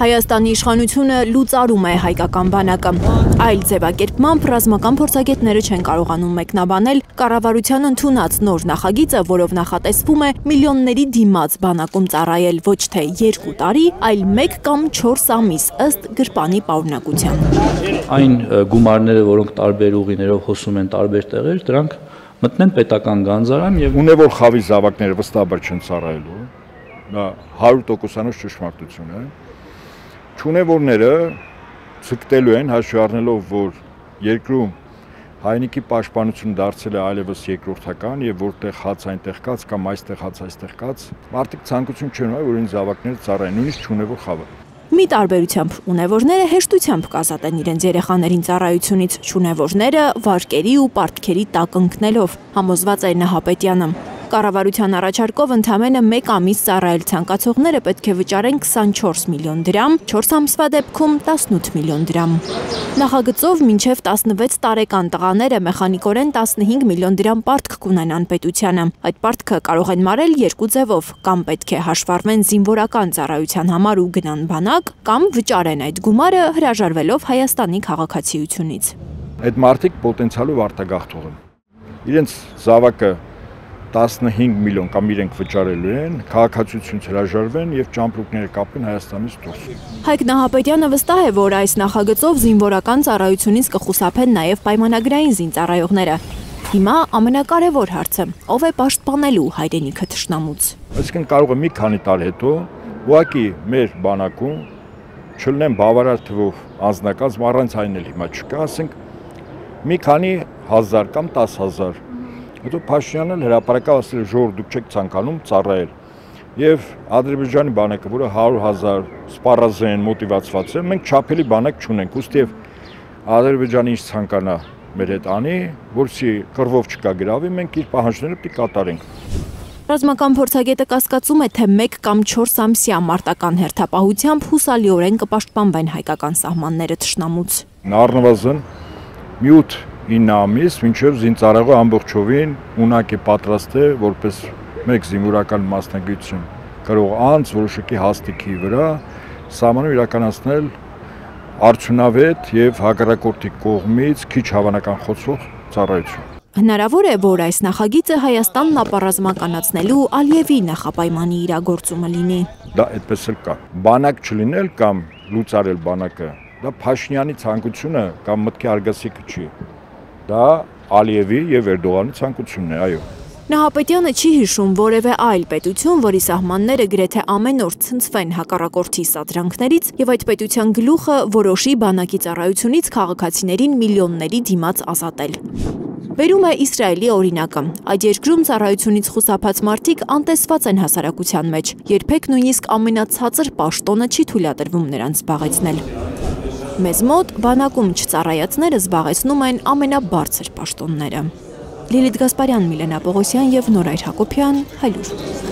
Հայաստանի իշխանությունը լուծարում է հայկական բանակը։ Այլ ձևակերպմամբ ռազմական փորձագետները չեն կարողանում մեկնաբանել կառավարության ընդունած նոր նախագիծը, որով նախատեսվում է միլիոնների դիմաց բանակում ծառայել ոչ թե 2 տարի, այլ 1 կամ 4 ամիս ըստ գրպանի պարունակության։ Այն գումարները, որոնք տարբեր ուղիներով հոսում են տարբեր տեղեր, դրանք մտնեն պետական գանձարան եւ ունևոր խավի զավակները վստահաբար չեն ծառայելու։ Դա 100% ճշմարտություն է։ Չունևորները ցկտելու են հաշվի առնելով, որ երկրում հայնիկի պաշտպանությունը դարձել է այլևս երկրորդական եւ որտեղ հաց այնտեղ կաց կամ այստեղ հաց այստեղ կաց, մարդիկ ցանկություն չեն ունի, որ այն զավակները ծառայեն, նույնիսկ չունևոր խավը։ Մի տարբերությամբ ունևորները հեշտությամբ կազատեն իրենց երեխաներին ծառայությունից, չունևորները վարկերի ու պարտքերի տակ ընկնելով, համոզված է Նահապետյանը։ Կառավարության առաջարկով ընդամենը 1 ամիս ծառայել ցանկացողները պետք է վճարեն 24 միլիոն դրամ, 4 ամսվա դեպքում 18 միլիոն դրամ։ Նախագծով մինչև 16 տարեկան տղաները մեխանիկորեն 15 միլիոն դրամ պարտք կունենան պետությանը։ Այդ պարտքը կարող են մարել 2 ձևով, կամ պետք է հաշվառվեն զինվորական ծառայության համար ու գնան բանակ, կամ վճարեն այդ գումարը հրաժարվելով Հայաստանի քաղաքացիությունից։ Այդ մարդիկ պոտենցիալով արտագաղթող են։ Իրենց զավակը 15 միլիոն կամ իրենք վճարելու են, քաղաքացիությունից հրաժարվեն եւ ճամպրուկները կապեն Հայաստանից դուրս։ Հայկ Նահապետյանը վստահ է, որ այս նախագծով զինվորական ծառայությունից կխուսափեն նաեւ պայմանագրային զինծառայողները։ Հիմա ամենակարևոր հարցը՝ ով է պաշտպանելու հայրենիքը թշնամուց։ Այսինքն կարող է մի քանի տարի հետո ուղղակի մեր բանակում չլինեն բավարար թվով անձնակազմ, առանց այն էլ հիմա չկա, ասենք մի քանի հազար կամ 10,000 Հետո Փաշինյանն էլ հրապարակավ ասել է ժողովուրդ դուք չեք ցանկանում ծառայել։ Եվ Ադրբեջանի բանակը, որը 100,000 սպառազեն մոտիվացված է, մենք չափելի բանակ չունենք, ուստի եւ Ադրբեջանը ինչ ցանկանա մեր հետ անի, որսի կռվով չկա գրավի, մենք իր պահանջները պիտի կատարենք։ Ռազմական փորձագետը կասկածում է, թե 1 կամ 4 ամսյա մարտական հերթապահությամբ հուսալիորեն կպաշտպանվեն հայկական սահմանները թշնամուց։ Առնվազն 9 ամիս մինչև զինծառայողը ամբողջովին ունակ է պատրաստ է որպես մեկ զինվորական մասնագիտություն կարող անց որոշակի հաստիքի վրա սահմանում իրականացնել արդյունավետ եւ հակառակորդի կողմից քիչ հավանական խոցվող ծառայություն։ Հնարավոր է, որ այս նախագիծը Հայաստանն ապառազմականացնելու Ալիևի նախապայմանի իրագործումը լինի։ Դա այդպես էլ կա։ Բանակ չլինել կամ լուծարել բանակը, դա Փաշինյանի ցանկությունը կամ մտքի արգասիքը չի։ Դա Ալիևի եւ Էրդողանի ցանկությունն է, այո։ Նահապետյանը չի հիշում որևէ այլ պետություն, որի սահմանները գրեթե ամեն օր ցնցվեն հակառակորդի սադրանքներից եւ այդ պետության գլուխը որոշի բանակի ծառայությունից քաղաքացիներին միլիոնների դիմաց ազատել։ Վերում է Իսրայելի օրինակը։ Այդ երկրում ծառայությունից խուսափած մարդիկ անտեսված են հասարակության մեջ, երբեք նույնիսկ ամենացածր պաշտոնը չի թույլատրվում նրանց զբաղեցնել։ Մեզ մոտ բանակում չծառայածները զբաղեցնում են ամենաբարձր պաշտոնները։ Լիլիթ Գասպարյան, Միլենա Պողոսյան և Նորայր Հակոբյան, Հայլուր։